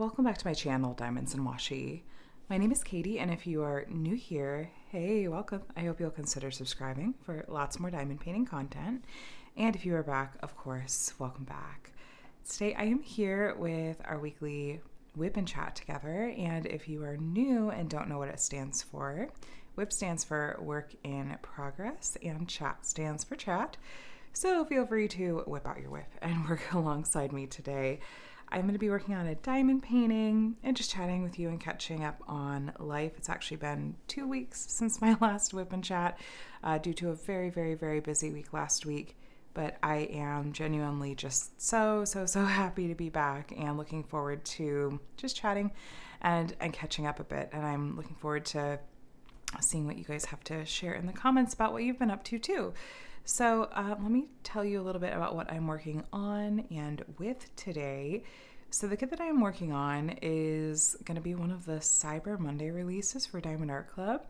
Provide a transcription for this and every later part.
Welcome back to my channel, Diamonds and Washi. My name is Katie, and if you are new here, hey, welcome. I hope you'll consider subscribing for lots more diamond painting content. And if you are back, of course, welcome back. Today I am here with our weekly WIP and Chat together, and if you are new and don't know what it stands for, WIP stands for Work in Progress, and Chat stands for Chat. So feel free to whip out your WIP and work alongside me today. I'm going to be working on a diamond painting and just chatting with you and catching up on life. It's actually been 2 weeks since my last WIP and Chat due to a very busy week last week. But I am genuinely just so happy to be back and looking forward to just chatting and catching up a bit. And I'm looking forward to seeing what you guys have to share in the comments about what you've been up to too. So let me tell you a little bit about what I'm working on and with today. So the kit that I'm working on is going to be one of the Cyber Monday releases for Diamond Art Club.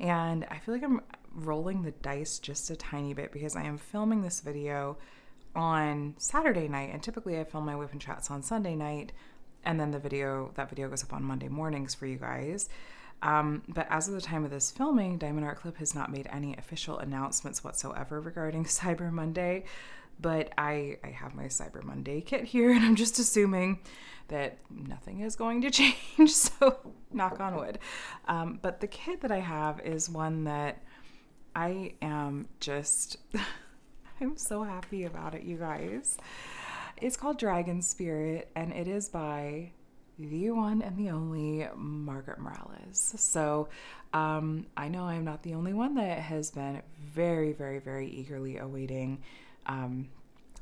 And I feel like I'm rolling the dice just a tiny bit because I am filming this video on Saturday night. And typically I film my WIP and Chats on Sunday night. And then that video goes up on Monday mornings for you guys. But as of the time of this filming, Diamond Art Club has not made any official announcements whatsoever regarding Cyber Monday, but I have my Cyber Monday kit here, and I'm just assuming that nothing is going to change, so knock on wood. But the kit that I have is one that I am just, I'm so happy about it, you guys. It's called Dragon Spirit, and it is by the one and the only Margaret Morales. So I know I'm not the only one that has been very eagerly awaiting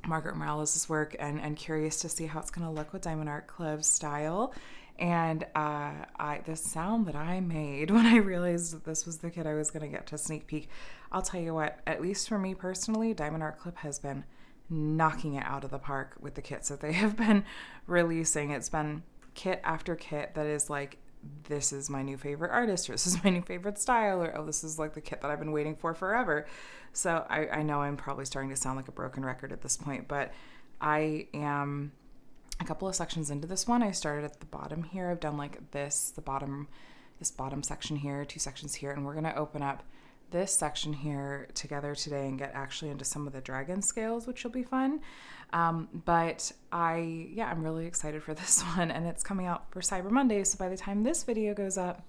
Margaret Morales' work and curious to see how it's going to look with Diamond Art Club's style. And the sound that I made when I realized that this was the kit I was going to get to sneak peek, I'll tell you what, at least for me personally, Diamond Art Club has been knocking it out of the park with the kits that they have been releasing. It's been kit after kit that is like, this is my new favorite artist, or this is my new favorite style, or oh, this is like the kit that I've been waiting for forever. So I know I'm probably starting to sound like a broken record at this point, but I am a couple of sections into this one. I started at the bottom here. I've done like this bottom section here, 2 sections here, and we're going to open up this section here together today and get actually into some of the dragon scales, which will be fun. But I'm really excited for this one, and it's coming out for Cyber Monday. So by the time this video goes up,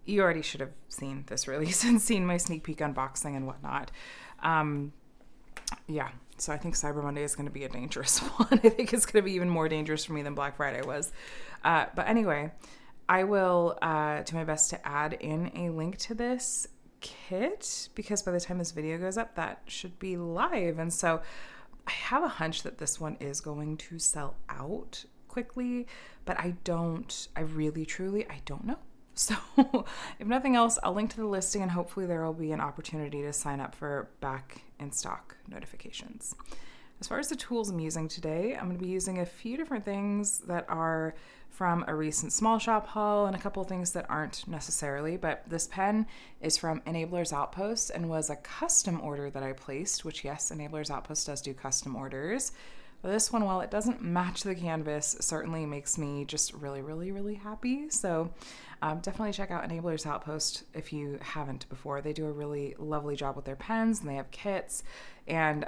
you already should have seen this release and seen my sneak peek unboxing and whatnot. So I think Cyber Monday is going to be a dangerous one. I think it's going to be even more dangerous for me than Black Friday was. But anyway, I will do my best to add in a link to this kit because by the time this video goes up, that should be live. And so I have a hunch that this one is going to sell out quickly, but I really truly don't know. So if nothing else, I'll link to the listing and hopefully there will be an opportunity to sign up for back in stock notifications. As far as the tools I'm using today, I'm going to be using a few different things that are from a recent small shop haul and a couple of things that aren't necessarily, but this pen is from Enabler's Outpost and was a custom order that I placed, which yes, Enabler's Outpost does do custom orders. But this one, while it doesn't match the canvas, certainly makes me just really happy. So definitely check out Enabler's Outpost if you haven't before. They do a really lovely job with their pens, and they have kits and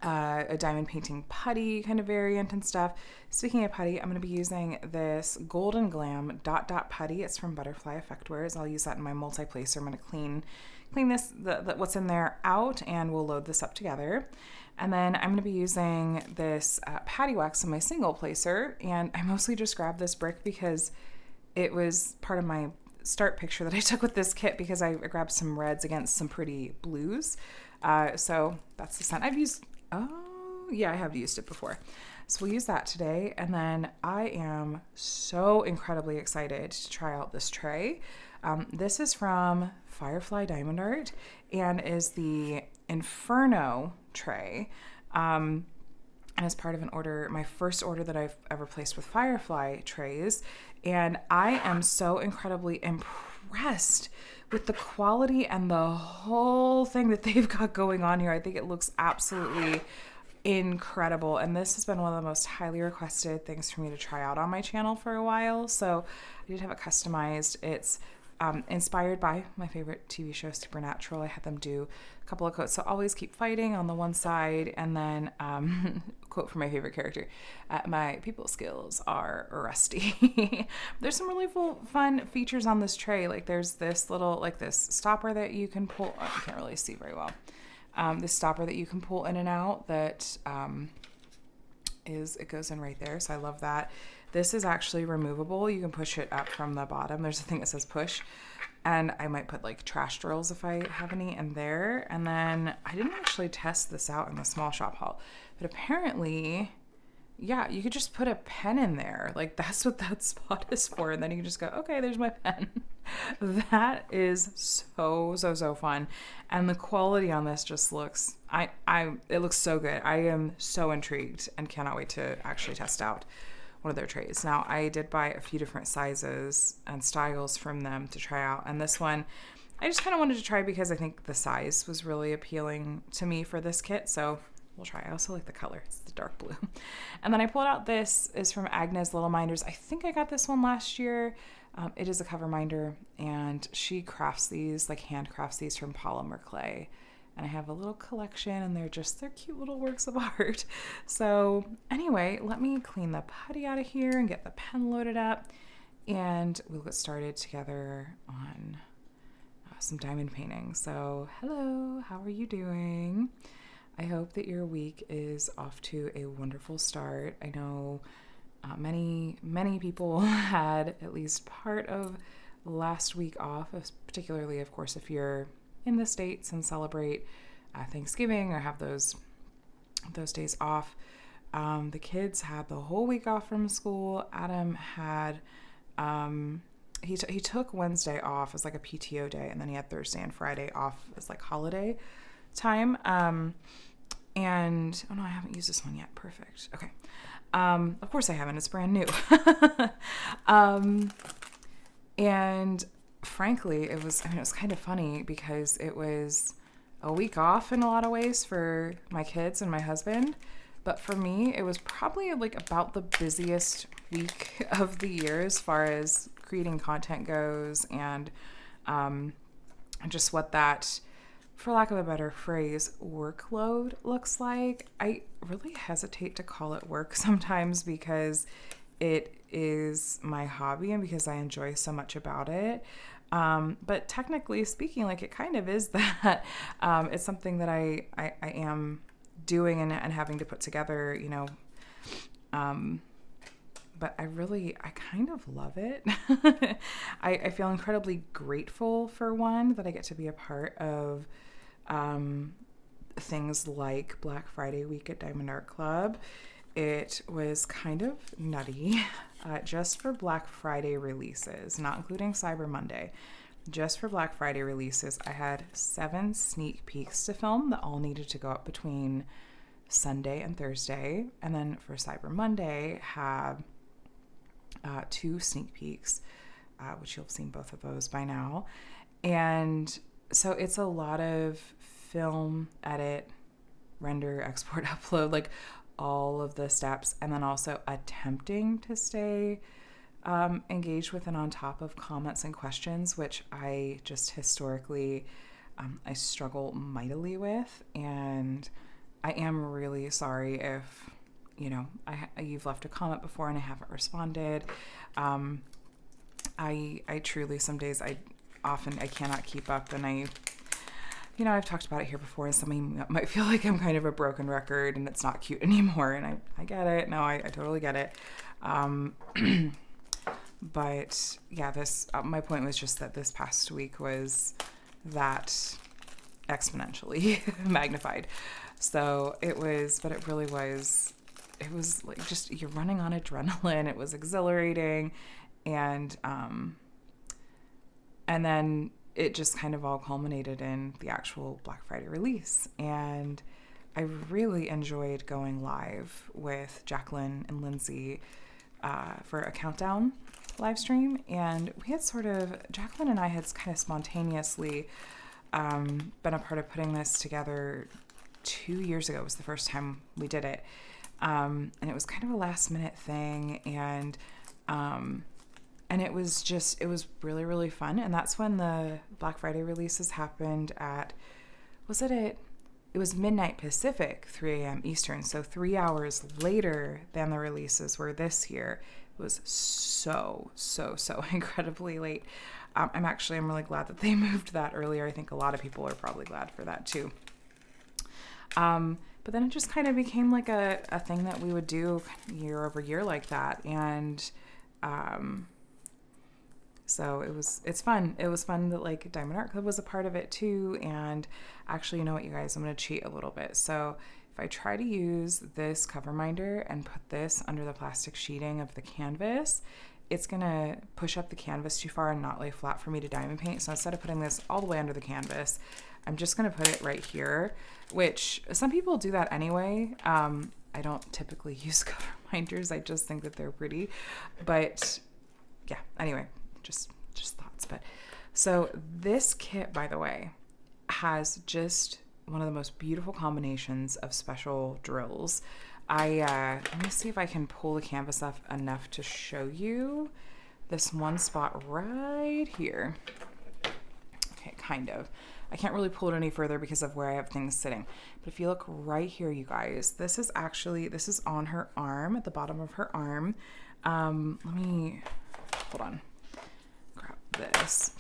a diamond painting putty kind of variant and stuff. Speaking of putty, I'm going to be using this Golden Glam dot putty. It's from Butterfly Effectwares. I'll use that in my multi-placer. I'm going to clean this, what's in there out, and we'll load this up together. And then I'm going to be using this patty wax in my single placer, and I mostly just grabbed this brick because it was part of my start picture that I took with this kit because I grabbed some reds against some pretty blues. So that's the scent I've used. Oh, yeah, I have used it before. So we'll use that today. And then I am so incredibly excited to try out this tray. This is from Firefly Diamond Art and is the Inferno tray. And as part of an order, my first order that I've ever placed with Firefly trays. And I am so incredibly impressed with the quality and the whole thing that they've got going on here. I think it looks absolutely incredible. And this has been one of the most highly requested things for me to try out on my channel for a while. So I did have it customized. It's inspired by my favorite TV show, Supernatural. I had them do a couple of quotes. So always keep fighting on the one side, and then quote from my favorite character, my people skills are rusty. There's some really fun features on this tray. Like there's this little, like this stopper that you can pull. Oh, I can't really see very well. This stopper that you can pull in and out that it goes in right there. So I love that. This is actually removable. You can push it up from the bottom. There's a thing that says push, and I might put like trash drills if I have any in there. And then I didn't actually test this out in the small shop haul, but apparently, yeah, you could just put a pen in there. Like that's what that spot is for. And then you can just go, okay, there's my pen. That is so fun. And the quality on this just looks, it looks so good. I am so intrigued and cannot wait to actually test out one of their trays. Now, I did buy a few different sizes and styles from them to try out. And this one, I just kind of wanted to try because I think the size was really appealing to me for this kit. So we'll try. I also like the color. It's the dark blue. And then I pulled out, this is from Agnes Little Minders. I think I got this one last year. It is a cover minder, and she crafts these, like handcrafts these from polymer clay. And I have a little collection, and they're cute little works of art. So anyway, let me clean the putty out of here and get the pen loaded up, and we'll get started together on some diamond painting. So hello, how are you doing? I hope that your week is off to a wonderful start. I know many people had at least part of last week off, particularly, of course, if you're in the States and celebrate Thanksgiving or have those days off. The kids had the whole week off from school. Adam had, he took Wednesday off as like a PTO day, and then he had Thursday and Friday off as like holiday time. And, oh no, I haven't used this one yet. Perfect. Okay. Of course I haven't. It's brand new. And frankly, it was kind of funny because it was a week off in a lot of ways for my kids and my husband. But for me, it was probably like about the busiest week of the year as far as creating content goes, and just what that, for lack of a better phrase, workload looks like. I really hesitate to call it work sometimes because it is my hobby and because I enjoy so much about it. But technically speaking, like it kind of is that. It's something that I am doing and having to put together, but I kind of love it. I feel incredibly grateful, for one, that I get to be a part of things like Black Friday week at Diamond Art Club. It was kind of nutty. Just for Black Friday releases, not including Cyber Monday, just for Black Friday releases, I had 7 sneak peeks to film that all needed to go up between Sunday and Thursday. And then for Cyber Monday, have 2 sneak peeks, which you'll have seen both of those by now. And so it's a lot of film, edit, render, export, upload, like all of the steps, and then also attempting to stay engaged with and on top of comments and questions, which I just historically, I struggle mightily with. And I am really sorry if, you've left a comment before and I haven't responded. I truly, some days I cannot keep up, and I've talked about it here before, and somebody might feel like I'm kind of a broken record and it's not cute anymore. And I get it. No, I totally get it. But yeah, my point was just that this past week was that exponentially magnified. So it really was, it was like just, you're running on adrenaline. It was exhilarating. And then it just kind of all culminated in the actual Black Friday release. And I really enjoyed going live with Jacqueline and Lindsay for a countdown live stream. And we had Jacqueline and I had kind of spontaneously been a part of putting this together 2 years ago was the first time we did it. And it was kind of a last minute thing. And it was really, really fun. And that's when the Black Friday releases happened it was midnight Pacific, 3 a.m. Eastern. So 3 hours later than the releases were this year. It was so incredibly late. I'm really glad that they moved that earlier. I think a lot of people are probably glad for that too. But then it just kind of became like a thing that we would do year over year like that. And so it's fun. It was fun that like Diamond Art Club was a part of it too. And actually, you know what, you guys, I'm going to cheat a little bit. So if I try to use this cover minder and put this under the plastic sheeting of the canvas, it's going to push up the canvas too far and not lay flat for me to diamond paint. So instead of putting this all the way under the canvas, I'm just going to put it right here, which some people do that anyway. I don't typically use cover minders. I just think that they're pretty. But yeah, anyway, just thoughts. But so this kit, by the way, has just one of the most beautiful combinations of special drills. Let me see if I can pull the canvas up enough to show you this one spot right here. Okay, kind of. I can't really pull it any further because of where I have things sitting. But if you look right here, you guys, this is on her arm, at the bottom of her arm. Let me, hold on, grab this.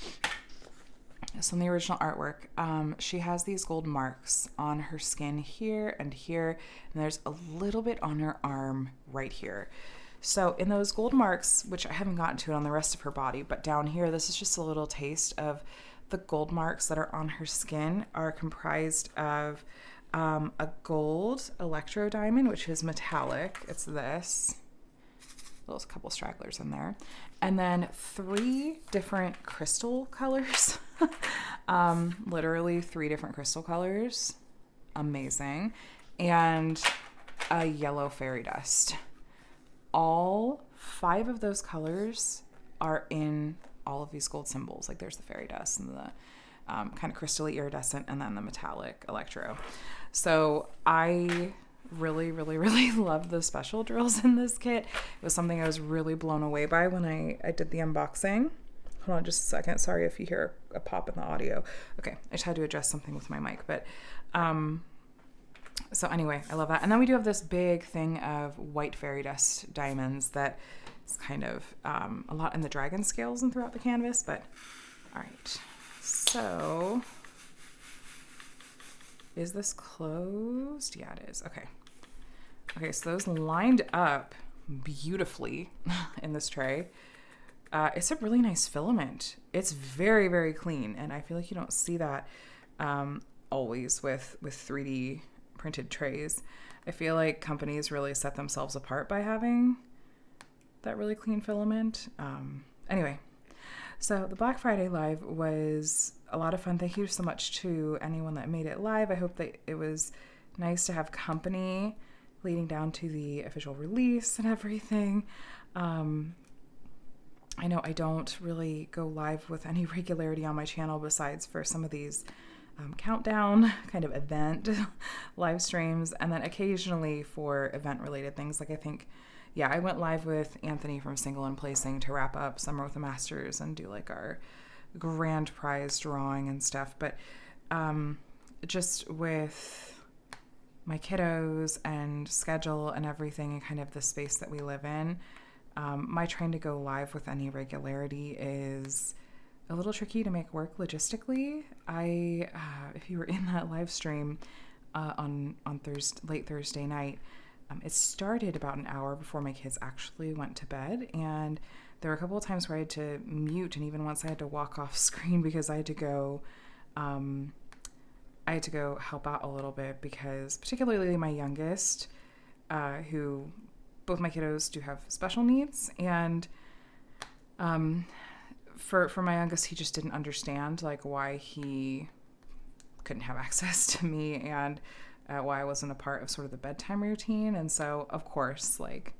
So in the original artwork, she has these gold marks on her skin here, and there's a little bit on her arm right here. So in those gold marks, which I haven't gotten to it on the rest of her body, but down here, this is just a little taste of the gold marks that are on her skin are comprised of a gold electro diamond, which is metallic. It's this. There's a couple stragglers in there. And then 3 different crystal colors. Literally 3 different crystal colors. Amazing. And a yellow fairy dust. All 5 of those colors are in all of these gold symbols. Like there's the fairy dust and the kind of crystally iridescent, and then the metallic electro. So I really love the special drills in this kit. It was something I was really blown away by when I did the unboxing. Hold on just a second. Sorry if you hear a pop in the audio. Okay, I just had to adjust something with my mic. But so anyway, I love that. And then we do have this big thing of white fairy dust diamonds that is kind of a lot in the dragon scales and throughout the canvas. But all right, so is this closed? Yeah, it is. Okay, so those lined up beautifully in this tray. It's a really nice filament. It's very clean, and I feel like you don't see that always with 3D printed trays. I feel like companies really set themselves apart by having that really clean filament. Anyway, so the Black Friday live was a lot of fun. Thank you so much to anyone that made it live. I hope that it was nice to have company leading down to the official release and everything. I know I don't really go live with any regularity on my channel besides for some of these countdown kind of event live streams, and then occasionally for event related things. Like I went live with Anthony from Single and Placing to wrap up Summer with the Masters and do like our grand prize drawing and stuff. But just with my kiddos and schedule and everything and kind of the space that we live in, my trying to go live with any regularity is a little tricky to make work logistically. If you were in that live stream on late Thursday night, it started about an hour before my kids actually went to bed, and there were a couple of times where I had to mute, and even once I had to walk off screen because I had to go help out a little bit, because particularly my youngest, who both my kiddos do have special needs, and for my youngest, he just didn't understand like why he couldn't have access to me, and why I wasn't a part of sort of the bedtime routine. And so of course, like,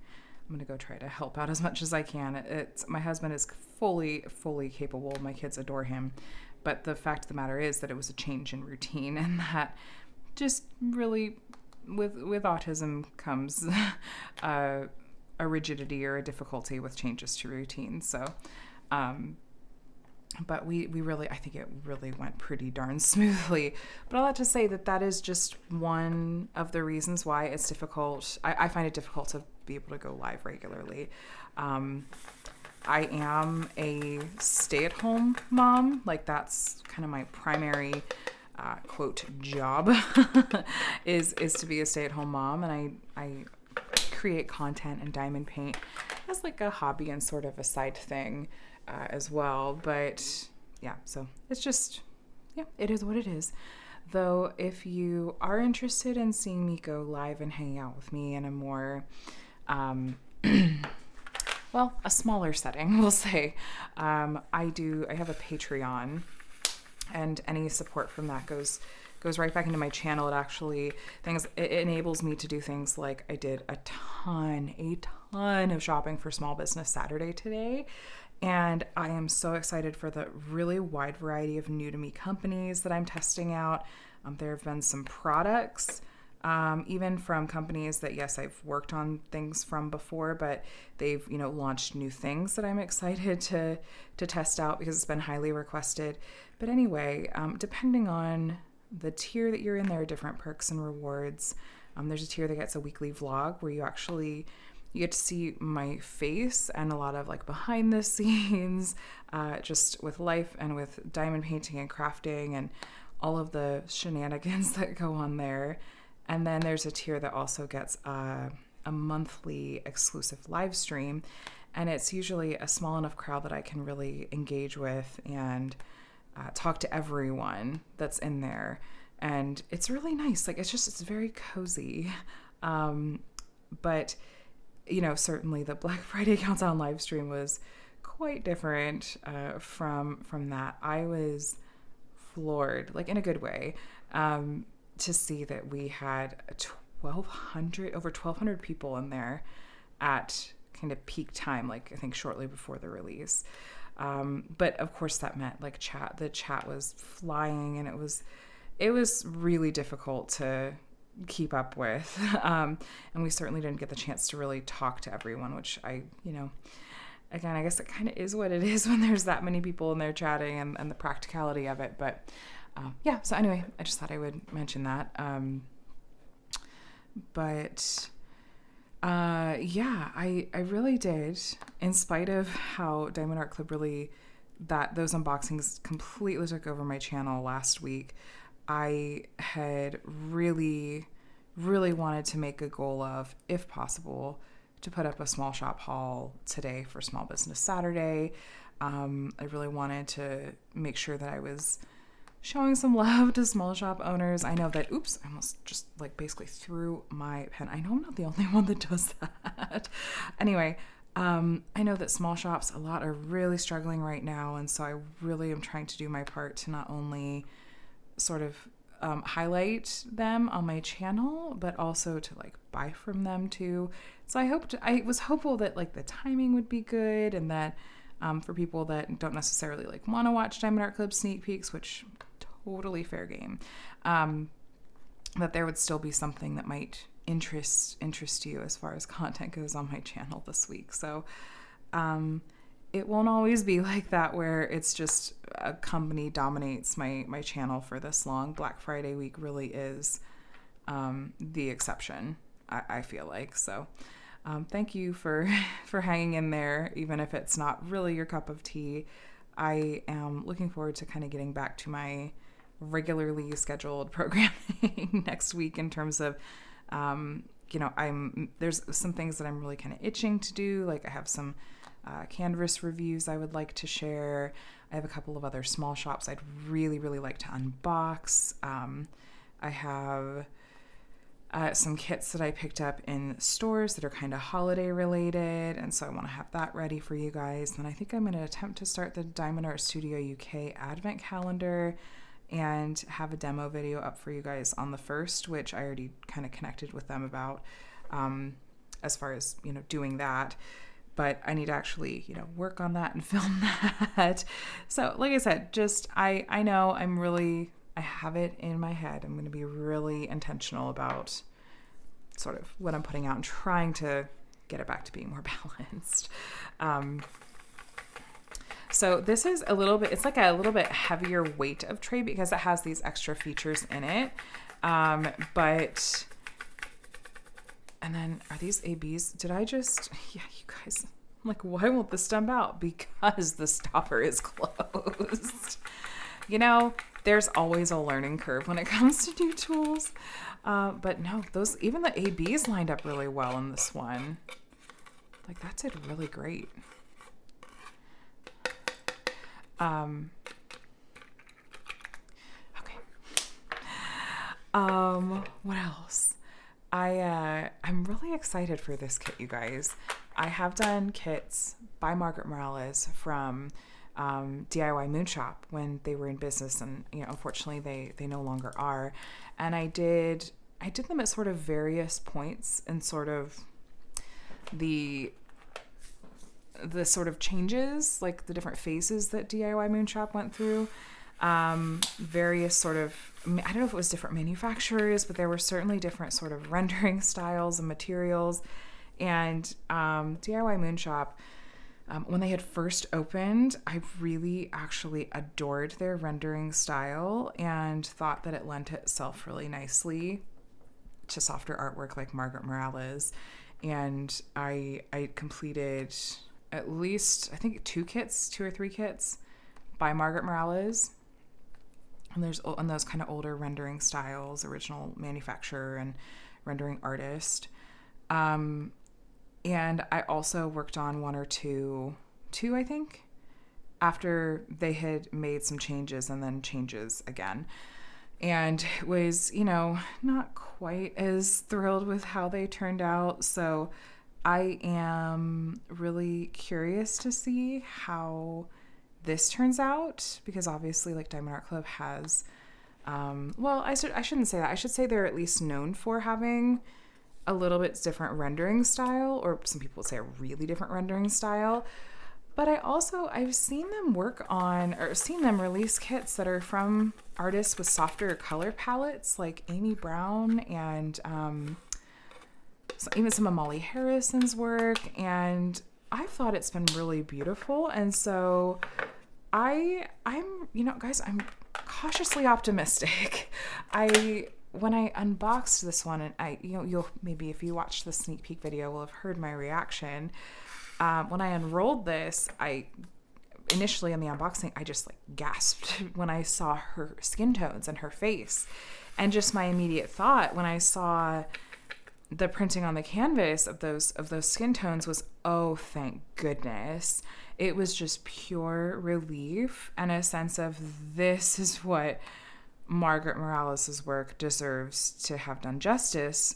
I'm going to go try to help out as much as I can. My husband is fully capable. My kids adore him. But the fact of the matter is that it was a change in routine, and that just really with autism comes a rigidity or a difficulty with changes to routine. So, but we really, I think it really went pretty darn smoothly. But I'll have to say that is just one of the reasons why it's difficult. I find it difficult to be able to go live regularly. I am a stay-at-home mom. Like, that's kind of my primary quote job is to be a stay-at-home mom, and I create content and diamond paint as like a hobby and sort of a side thing as well. But yeah, so it's just, yeah, it is what it is. Though if you are interested in seeing me go live and hang out with me in a more well, a smaller setting, we'll say, I have a Patreon, and any support from that goes right back into my channel. It enables me to do things like I did a ton of shopping for Small Business Saturday today. And I am so excited for the really wide variety of new to me companies that I'm testing out. There have been some products, even from companies that, yes, I've worked on things from before, but they've, launched new things that I'm excited to test out because it's been highly requested. But anyway, depending on the tier that you're in, there are different perks and rewards. There's a tier that gets a weekly vlog where you get to see my face and a lot of like behind the scenes, just with life and with diamond painting and crafting and all of the shenanigans that go on there. And then there's a tier that also gets a monthly exclusive live stream. And it's usually a small enough crowd that I can really engage with and talk to everyone that's in there. And it's really nice. Like, it's very cozy. But, certainly the Black Friday Countdown live stream was quite different from that. I was floored, like in a good way, to see that we had over 1,200 people in there at kind of peak time, like I think shortly before the release. But of course that meant like the chat was flying, and it was really difficult to keep up with. And we certainly didn't get the chance to really talk to everyone, which again, I guess it kind of is what it is when there's that many people in there chatting and the practicality of it. But yeah, so anyway, I just thought I would mention that. Yeah, I really did, in spite of how Diamond Art Club those unboxings completely took over my channel last week. I had really, really wanted to make a goal of, if possible, to put up a small shop haul today for Small Business Saturday. I really wanted to make sure that I was showing some love to small shop owners. I know that, oops, I almost just like basically threw my pen. I know I'm not the only one that does that. Anyway, I know that small shops, a lot are really struggling right now. And so I really am trying to do my part to not only sort of highlight them on my channel, but also to like buy from them too. So I was hopeful that like the timing would be good, and that for people that don't necessarily like want to watch Diamond Art Club sneak peeks, which totally fair game, that there would still be something that might interest you as far as content goes on my channel this week. So it won't always be like that where it's just a company dominates my channel for this long. Black Friday week really is the exception, I feel like. So thank you for hanging in there, even if it's not really your cup of tea. I am looking forward to kind of getting back to my regularly scheduled programming next week in terms of, there's some things that I'm really kind of itching to do. Like I have some canvas reviews I would like to share. I have a couple of other small shops I'd really, really like to unbox. I have some kits that I picked up in stores that are kind of holiday related, and so I want to have that ready for you guys. And I think I'm going to attempt to start the Diamond Art Studio UK Advent Calendar and have a demo video up for you guys on the 1st, which I already kind of connected with them about as far as, doing that. But I need to actually, work on that and film that. So like I said, just I know I'm really I have it in my head. I'm going to be really intentional about sort of what I'm putting out and trying to get it back to being more balanced. So this is a little bit, it's like a little bit heavier weight of tray because it has these extra features in it. But, and then are these ABs? Did I just, yeah, you guys, I'm like, why won't the stump out? Because the stopper is closed. You know, there's always a learning curve when it comes to new tools. But no, those, even the ABs lined up really well in this one. Like that did really great. Okay. What else? I'm really excited for this kit, you guys. I have done kits by Margaret Morales from DIY Moonshop when they were in business, and unfortunately they no longer are. And I did them at sort of various points and sort of the sort of changes, like the different phases that DIY Moonshop went through. Various sort of, I don't know if it was different manufacturers, but there were certainly different sort of rendering styles and materials. And DIY Moonshop, when they had first opened, I really actually adored their rendering style and thought that it lent itself really nicely to softer artwork like Margaret Morales. And I completed at least, I think, 2 or 3 kits by Margaret Morales. And there's on those kind of older rendering styles, original manufacturer and rendering artist. And I also worked on 1 or 2, I think, after they had made some changes and then changes again. And it was, not quite as thrilled with how they turned out. So I am really curious to see how this turns out, because obviously, like, Diamond Art Club has, I shouldn't say that. I should say they're at least known for having a little bit different rendering style, or some people would say a really different rendering style. But I've seen them seen them release kits that are from artists with softer color palettes, like Amy Brown and even some of Molly Harrison's work. And I've thought it's been really beautiful. And so I'm cautiously optimistic. When I unboxed this one, and you'll maybe, if you watched the sneak peek video, will have heard my reaction. When I unrolled this, initially in the unboxing, I just gasped when I saw her skin tones and her face. And just my immediate thought when I saw the printing on the canvas of those skin tones was, oh, thank goodness. It was just pure relief and a sense of, this is what Margaret Morales' work deserves to have done justice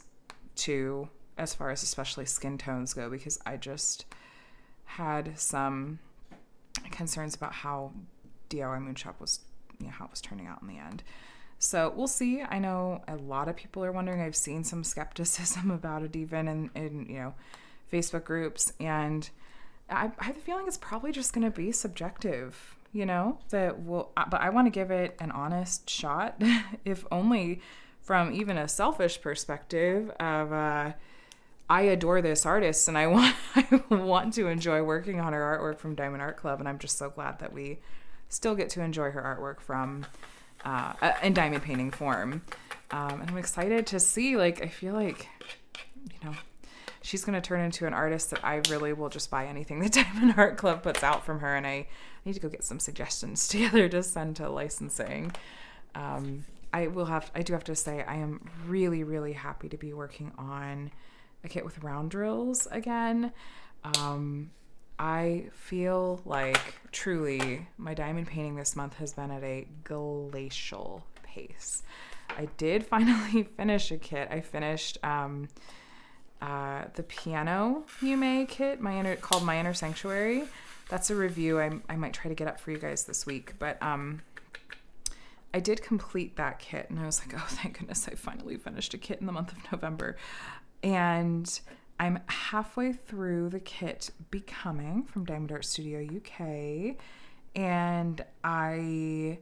to, as far as especially skin tones go, because I just had some concerns about how DIY Moonshop was, how it was turning out in the end. So we'll see. I know a lot of people are wondering. I've seen some skepticism about it even in Facebook groups, and I have a feeling it's probably just going to be subjective, but I want to give it an honest shot, if only from even a selfish perspective of, I adore this artist and I want to enjoy working on her artwork from Diamond Art Club. And I'm just so glad that we still get to enjoy her artwork from, in diamond painting form. And I'm excited to see, I feel like, she's going to turn into an artist that I really will just buy anything that Diamond Art Club puts out from her. And I need to go get some suggestions together to send to licensing. I do have to say, I am really, really happy to be working on a kit with round drills again. I feel like truly my diamond painting this month has been at a glacial pace. I did finally finish a kit. I finished the piano Yume kit, called My Inner Sanctuary. That's a review I might try to get up for you guys this week. But I did complete that kit, and I was like, oh, thank goodness I finally finished a kit in the month of November. And I'm halfway through the kit Becoming from Diamond Art Studio UK, and I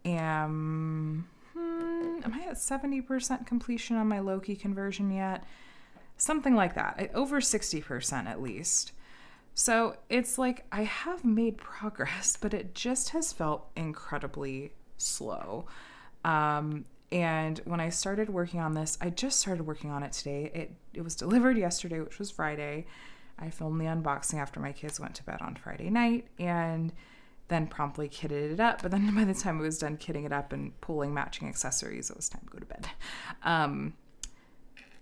am I at 70% completion on my Loki conversion yet? Something like that. Over 60% at least. So it's like I have made progress, but it just has felt incredibly slow. And when I started working on this, I just started working on it today. It was delivered yesterday, which was Friday. I filmed the unboxing after my kids went to bed on Friday night and then promptly kitted it up. But then by the time I was done kitting it up and pulling matching accessories, it was time to go to bed.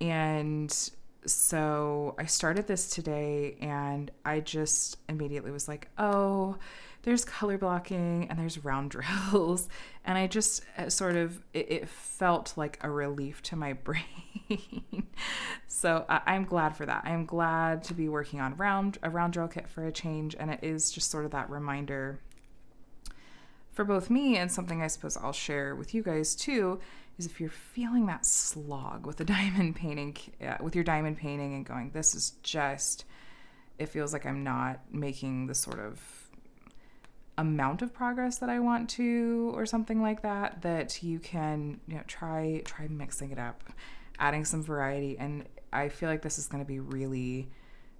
And so I started this today and I just immediately was like, oh, there's color blocking and there's round drills. And I just it felt like a relief to my brain. So I'm glad for that. I'm glad to be working on a round drill kit for a change. And it is just sort of that reminder for both me and something I suppose I'll share with you guys too, is if you're feeling that slog with the diamond painting, with your diamond painting and going, this is just, it feels like I'm not making the sort of amount of progress that I want to, or something like that, that you can, try mixing it up, adding some variety. And I feel like this is going to be really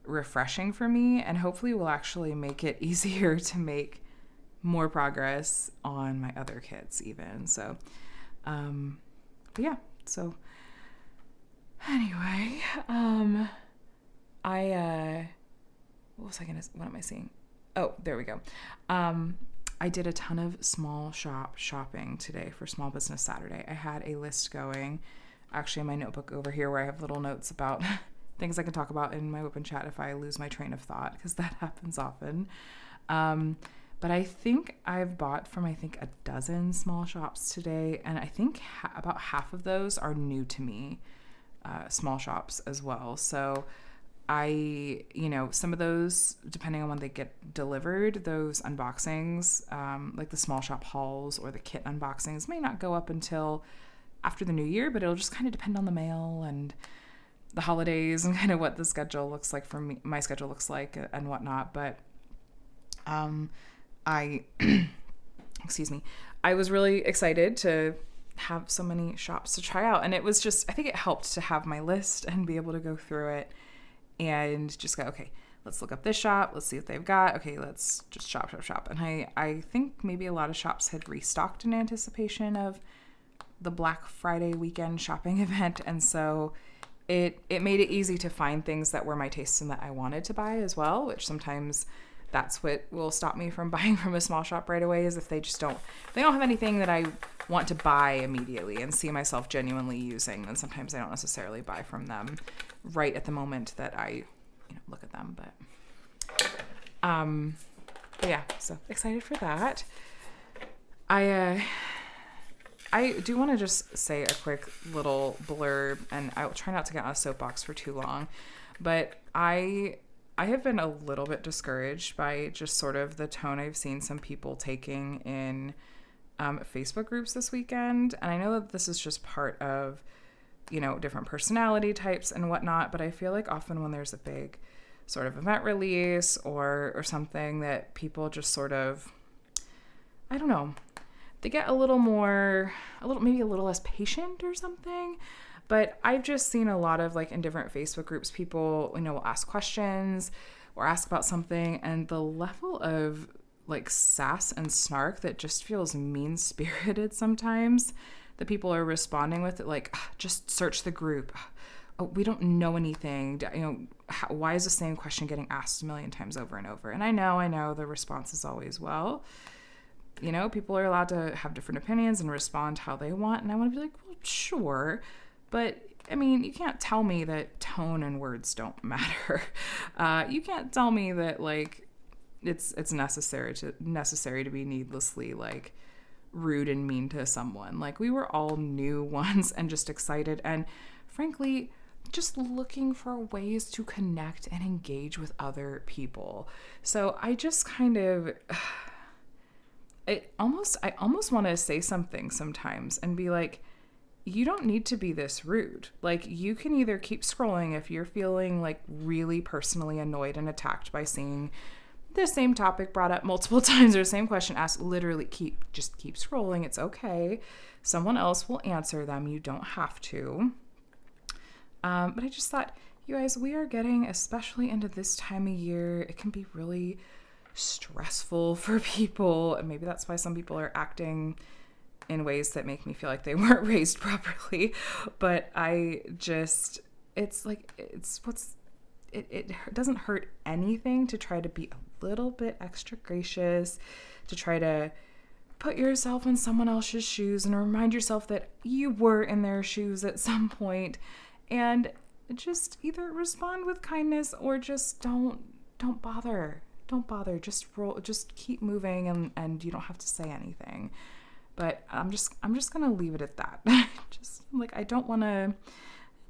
refreshing for me and hopefully will actually make it easier to make more progress on my other kits even. So, but yeah, so anyway, what am I seeing? Oh, there we go. I did a ton of small shopping today for Small Business Saturday. I had a list going, actually in my notebook over here where I have little notes about things I can talk about in my WIP and Chat if I lose my train of thought, because that happens often. But I think I've bought from, a dozen small shops today. And I think about half of those are new to me, small shops as well. So some of those, depending on when they get delivered, those unboxings, like the small shop hauls or the kit unboxings may not go up until after the new year, but it'll just kind of depend on the mail and the holidays and kind of what the schedule looks like for me, my schedule looks like and whatnot. But, excuse me, I was really excited to have so many shops to try out. And it was just, I think it helped to have my list and be able to go through it and just go, okay, let's look up this shop. Let's see what they've got. Okay, let's just shop. And I think maybe a lot of shops had restocked in anticipation of the Black Friday weekend shopping event. And so it made it easy to find things that were my taste and that I wanted to buy as well, which sometimes that's what will stop me from buying from a small shop right away, is if they don't have anything that I want to buy immediately and see myself genuinely using, then sometimes I don't necessarily buy from them right at the moment that I look at them. But yeah, so excited for that. I do want to just say a quick little blurb, and I'll try not to get on a soapbox for too long, but I have been a little bit discouraged by just sort of the tone I've seen some people taking in Facebook groups this weekend. And I know that this is just part of, different personality types and whatnot, but I feel like often when there's a big sort of event release or something, that people just sort of, I don't know, they get maybe a little less patient or something. But I've just seen a lot of, in different Facebook groups, people, will ask questions or ask about something, and the level of, sass and snark that just feels mean-spirited sometimes that people are responding with, just search the group. Oh, we don't know anything. Why is the same question getting asked a million times over and over? And I know the response is always, well, people are allowed to have different opinions and respond how they want. And I want to be like, well, sure. But, you can't tell me that tone and words don't matter. You can't tell me that, it's necessary to be needlessly, rude and mean to someone. We were all new once and just excited and, frankly, just looking for ways to connect and engage with other people. So I just kind of... I almost want to say something sometimes and be like, you don't need to be this rude. You can either keep scrolling if you're feeling really personally annoyed and attacked by seeing the same topic brought up multiple times, or the same question asked. Literally keep scrolling. It's okay. Someone else will answer them. You don't have to. But I just thought, you guys, we are getting, especially into this time of year, it can be really stressful for people. And maybe that's why some people are acting in ways that make me feel like they weren't raised properly. But it doesn't hurt anything to try to be a little bit extra gracious, to try to put yourself in someone else's shoes and remind yourself that you were in their shoes at some point, and just either respond with kindness or just don't bother. Don't bother. Just keep moving, and you don't have to say anything. But I'm just gonna leave it at that.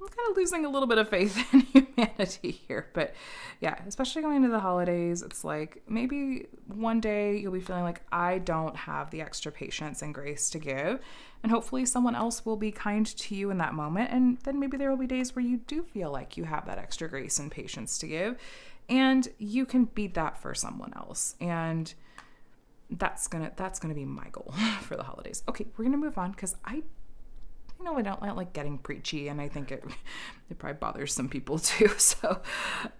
I'm kind of losing a little bit of faith in humanity here. But yeah, especially going into the holidays, it's like maybe one day you'll be feeling like I don't have the extra patience and grace to give. And hopefully someone else will be kind to you in that moment. And then maybe there will be days where you do feel like you have that extra grace and patience to give. And you can be that for someone else. And that's gonna be my goal for the holidays. Okay, we're gonna move on because I don't like getting preachy, and I think it probably bothers some people too. So,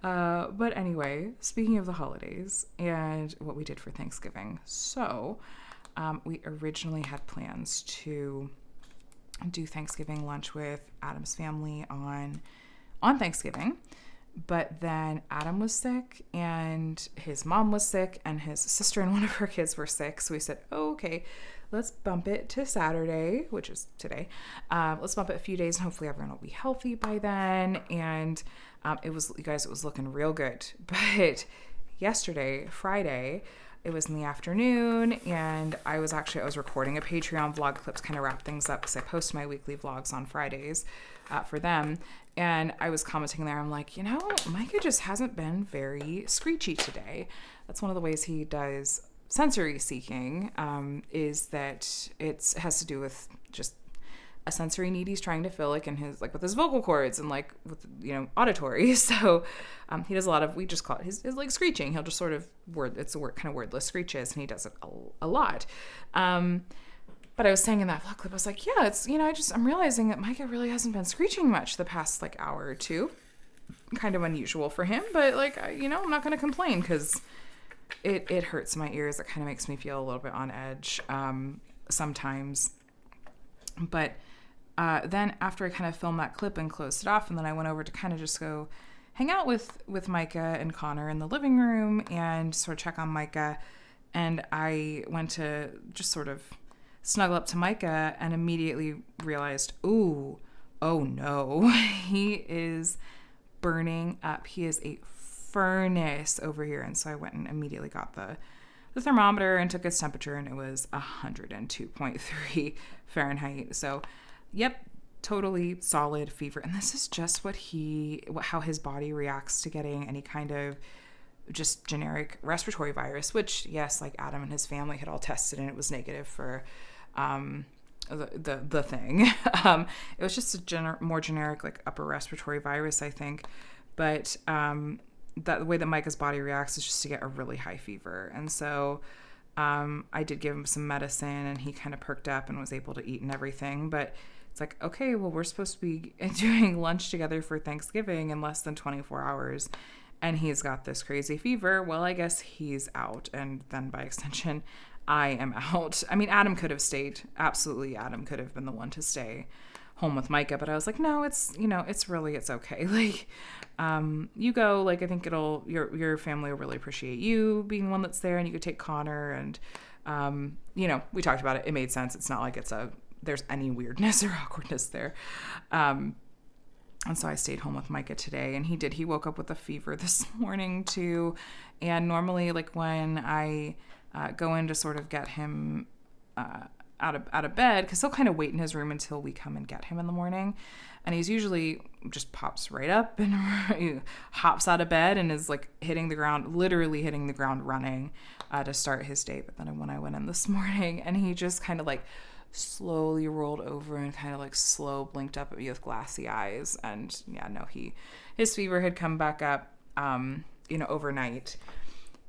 but anyway, speaking of the holidays and what we did for Thanksgiving, so we originally had plans to do Thanksgiving lunch with Adam's family on Thanksgiving. But then Adam was sick, and his mom was sick, and his sister and one of her kids were sick. So we said, oh, okay, let's bump it to Saturday, which is today. Let's bump it a few days, and hopefully everyone will be healthy by then. And it was looking real good. But yesterday, Friday, it was in the afternoon, and I was recording a Patreon vlog clip to kind of wrap things up because I post my weekly vlogs on Fridays for them. And I was commenting there, I'm like, Micah just hasn't been very screechy today. That's one of the ways he does sensory seeking, is that it has to do with just a sensory need he's trying to fill, like in his, like with his vocal cords and like with, auditory. So he does a lot of, we just call it his like screeching. He'll just sort of kind of wordless screeches, and he does it a lot. But I was saying in that vlog clip, I was like, yeah, it's, I'm realizing that Micah really hasn't been screeching much the past like hour or two. Kind of unusual for him, but like, I'm not going to complain because it hurts my ears. It kind of makes me feel a little bit on edge sometimes. But then after I kind of filmed that clip and closed it off, and then I went over to kind of just go hang out with Micah and Connor in the living room and sort of check on Micah. And I went to just sort of snuggle up to Micah and immediately realized, oh no, he is burning up. He is a furnace over here. And so I went and immediately got the thermometer and took his temperature, and it was 102.3 Fahrenheit. So, yep, totally solid fever. And this is just how his body reacts to getting any kind of just generic respiratory virus, which, yes, like Adam and his family had all tested and it was negative for the thing. It was just a more generic like upper respiratory virus, I think. But the way that Micah's body reacts is just to get a really high fever. And so I did give him some medicine, and he kind of perked up and was able to eat and everything. But it's like, okay, well, we're supposed to be doing lunch together for Thanksgiving in less than 24 hours. And he's got this crazy fever. Well, I guess he's out. And then by extension, I am out. I mean, Adam could have stayed. Absolutely, Adam could have been the one to stay home with Micah. But I was like, no, it's okay. Like, you go. Like, I think your family will really appreciate you being one that's there, and you could take Connor. And, we talked about it. It made sense. It's not like there's any weirdness or awkwardness there. And so I stayed home with Micah today, and he woke up with a fever this morning too. And normally, like when I go in to sort of get him out of bed, because he'll kind of wait in his room until we come and get him in the morning. And he's usually just pops right up and he hops out of bed and is like literally hitting the ground running to start his day. But then when I went in this morning, and he just kind of like slowly rolled over and kind of like slow blinked up at me with glassy eyes. And yeah, no, his fever had come back up, overnight.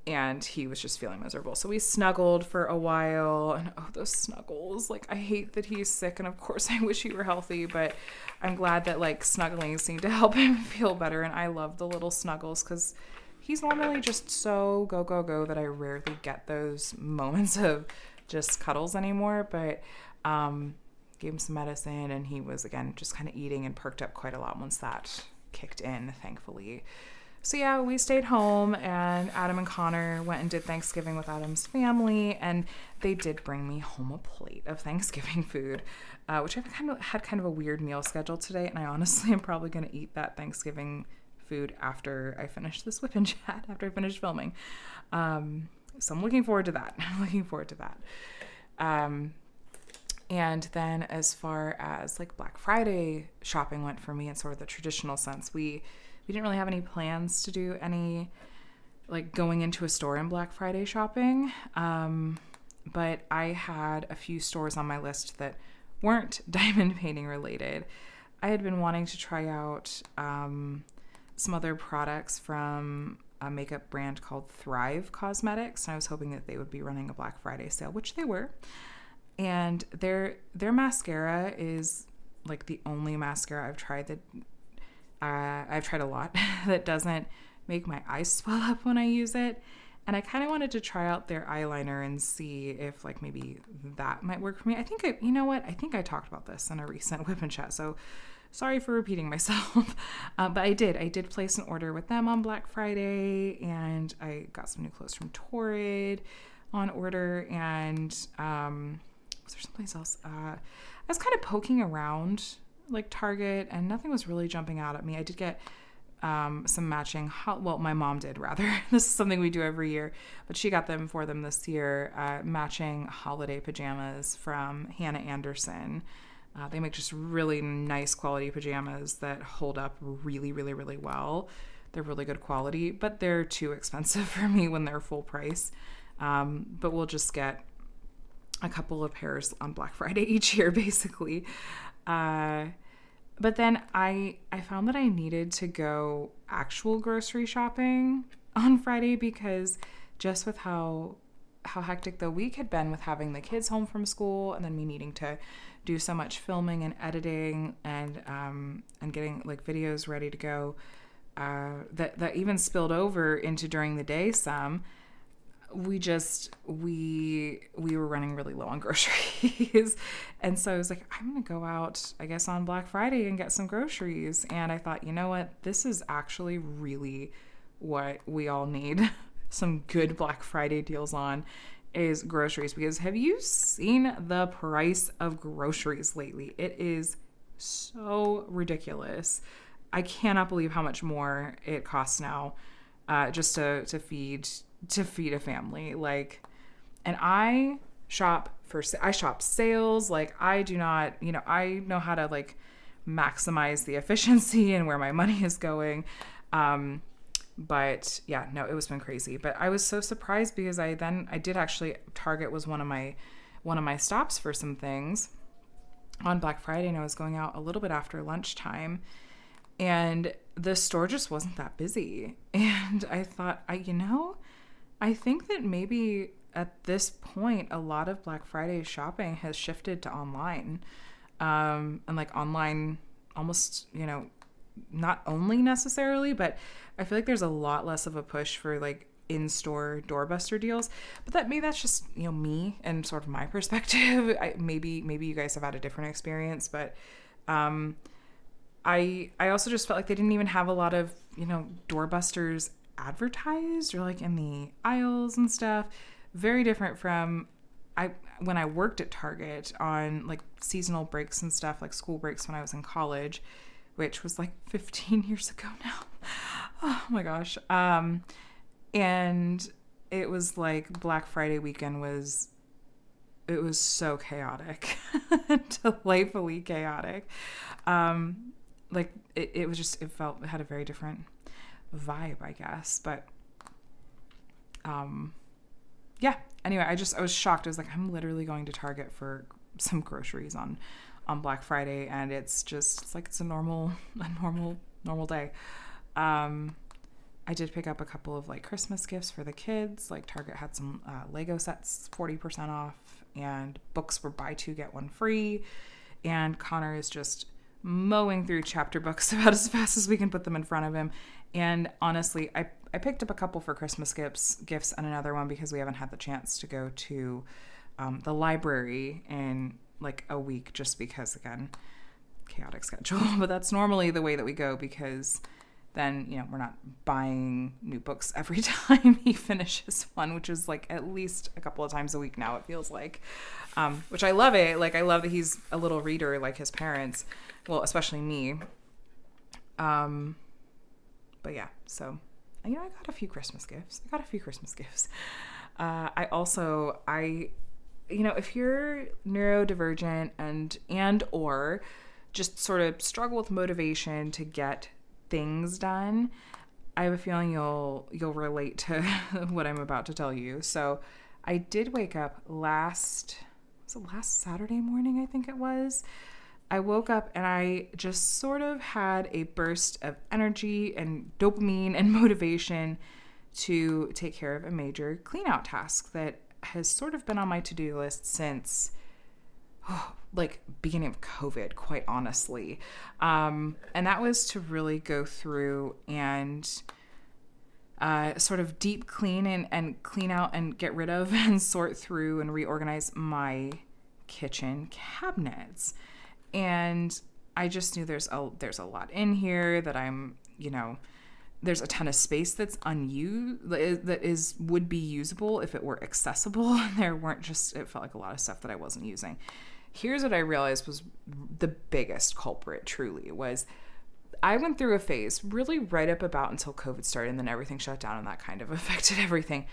and he was just feeling miserable. So we snuggled for a while, and oh, those snuggles. Like, I hate that he's sick, and of course I wish he were healthy, but I'm glad that like snuggling seemed to help him feel better. And I love the little snuggles because he's normally just so go, go, go that I rarely get those moments of just cuddles anymore. But gave him some medicine, and he was, again, just kind of eating and perked up quite a lot once that kicked in, thankfully. So yeah, we stayed home, and Adam and Connor went and did Thanksgiving with Adam's family, and they did bring me home a plate of Thanksgiving food, which I've had kind of a weird meal schedule today, and I honestly am probably going to eat that Thanksgiving food after I finish this WIP and Chat, after I finish filming. So I'm looking forward to that. And then as far as like Black Friday shopping went for me in sort of the traditional sense, we didn't really have any plans to do any like going into a store in Black Friday shopping. But I had a few stores on my list that weren't diamond painting related. I had been wanting to try out some other products from a makeup brand called Thrive Cosmetics, and I was hoping that they would be running a Black Friday sale, which they were. And their mascara is like the only mascara I've tried that I've tried a lot that doesn't make my eyes swell up when I use it. And I kind of wanted to try out their eyeliner and see if like maybe that might work for me. I think I talked about this in a recent WIP and Chat, so sorry for repeating myself. But I did place an order with them on Black Friday, and I got some new clothes from Torrid on order, and was there someplace else? I was kind of poking around like Target, and nothing was really jumping out at me. I did get some matching, my mom did rather. This is something we do every year, but she got them for them this year, matching holiday pajamas from Hannah Anderson. They make just really nice quality pajamas that hold up really, really, really well. They're really good quality, but they're too expensive for me when they're full price. But we'll just get a couple of pairs on Black Friday each year, basically. But then I found that I needed to go actual grocery shopping on Friday, because just with how hectic the week had been with having the kids home from school, and then me needing to do so much filming and editing and getting like videos ready to go, that even spilled over into during the day some. We were running really low on groceries. And so I was like, I'm going to go out, I guess, on Black Friday and get some groceries. And I thought, you know what? This is actually really what we all need some good Black Friday deals on, is groceries. Because have you seen the price of groceries lately? It is so ridiculous. I cannot believe how much more it costs now just to feed a family. Like, and I shop sales. Like, I do not, I know how to like maximize the efficiency and where my money is going. But yeah, no, it was been crazy. But I was so surprised because I did actually, Target was one of my stops for some things on Black Friday, and I was going out a little bit after lunchtime, and the store just wasn't that busy. And I thought, I think that maybe at this point, a lot of Black Friday shopping has shifted to online. And like online almost, not only necessarily, but I feel like there's a lot less of a push for like in-store doorbuster deals. But that's just, me and sort of my perspective. Maybe you guys have had a different experience, but I also just felt like they didn't even have a lot of, doorbusters advertised or like in the aisles and stuff. Very different from when I worked at Target on like seasonal breaks and stuff, like school breaks when I was in college, which was like 15 years ago now. Oh my gosh. And it was like Black Friday weekend was so chaotic, delightfully chaotic. Like it was just, it had a very different vibe, I guess. But yeah, anyway, I was shocked. I was like, I'm literally going to Target for some groceries on Black Friday, and it's like it's a normal day. I did pick up a couple of like Christmas gifts for the kids. Like Target had some Lego sets 40% off, and books were buy two, get one free. And Connor is just mowing through chapter books about as fast as we can put them in front of him. And honestly, I picked up a couple for Christmas gifts and another one because we haven't had the chance to go to the library in like a week, just because, again, chaotic schedule. But that's normally the way that we go, because then, you know, we're not buying new books every time he finishes one, which is like at least a couple of times a week now, it feels like, which I love it. Like, I love that he's a little reader like his parents. Well, especially me. But yeah, so, you know, I got a few Christmas gifts. You know, if you're neurodivergent and or just sort of struggle with motivation to get things done, I have a feeling you'll relate to what I'm about to tell you. So I did wake up last Saturday morning, I think it was. I woke up and I just sort of had a burst of energy and dopamine and motivation to take care of a major clean out task that has sort of been on my to-do list since like beginning of COVID, quite honestly. And that was to really go through and sort of deep clean and clean out and get rid of and sort through and reorganize my kitchen cabinets. And I just knew there's a lot in here that I'm, you know, there's a ton of space that's unused, would be usable if it were accessible. It felt like a lot of stuff that I wasn't using. Here's what I realized was the biggest culprit, truly, was I went through a phase really right up about until COVID started, and then everything shut down, and that kind of affected everything.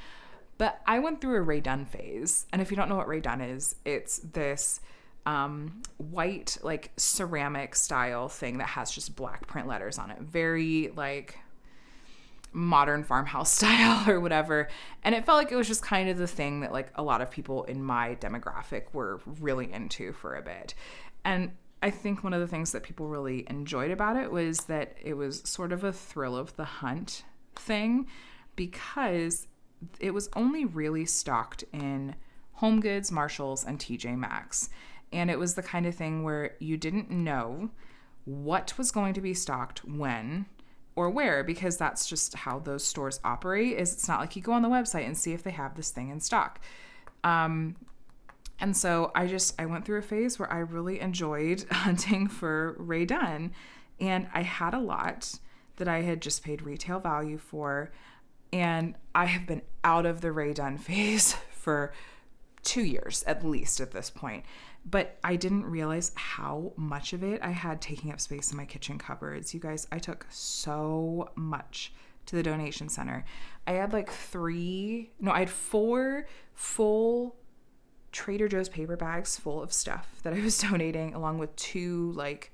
But I went through a Ray Dunn phase. And if you don't know what Ray Dunn is, it's this white, like ceramic style thing that has just black print letters on it. Very like modern farmhouse style or whatever. And it felt like it was just kind of the thing that like a lot of people in my demographic were really into for a bit. And I think one of the things that people really enjoyed about it was that it was sort of a thrill of the hunt thing, because it was only really stocked in Home Goods, Marshalls, and TJ Maxx. And it was the kind of thing where you didn't know what was going to be stocked when or where, because that's just how those stores operate. Is it's not like you go on the website and see if they have this thing in stock. And so I went through a phase where I really enjoyed hunting for Ray Dunn, and I had a lot that I had just paid retail value for. And I have been out of the Ray Dunn phase for 2 years at least at this point. But I didn't realize how much of it I had taking up space in my kitchen cupboards. You guys, I took so much to the donation center. I had I had 4 full Trader Joe's paper bags full of stuff that I was donating, along with 2 like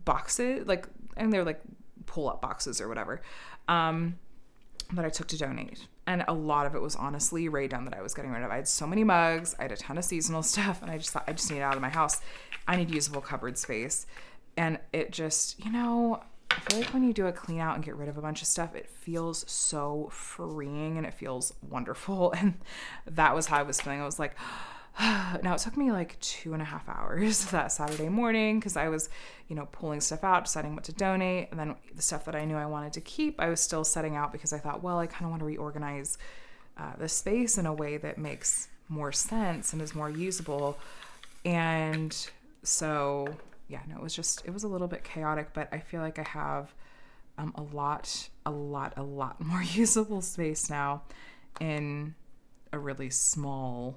boxes, and they're like pull-up boxes or whatever, that I took to donate. And a lot of it was honestly Ray Dunn that I was getting rid of. I had so many mugs. I had a ton of seasonal stuff. And I just thought, I just need it out of my house. I need usable cupboard space. And it just, you know, I feel like when you do a clean out and get rid of a bunch of stuff, it feels so freeing and it feels wonderful. And that was how I was feeling. I was like, now it took me like 2.5 hours that Saturday morning, because I was, you know, pulling stuff out, deciding what to donate. And then the stuff that I knew I wanted to keep, I was still setting out, because I thought, well, I kind of want to reorganize the space in a way that makes more sense and is more usable. And so, yeah, no, it was a little bit chaotic, but I feel like I have a lot more usable space now in a really small.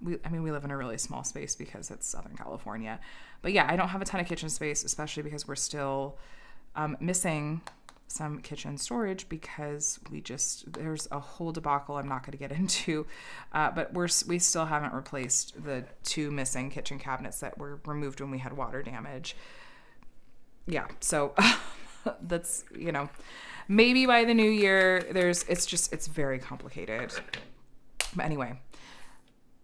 We live in a really small space because it's Southern California. But yeah, I don't have a ton of kitchen space, especially because we're still missing some kitchen storage, because there's a whole debacle I'm not going to get into. But we still haven't replaced the 2 missing kitchen cabinets that were removed when we had water damage. Yeah, so that's, you know, maybe by the new year, it's very complicated. But anyway,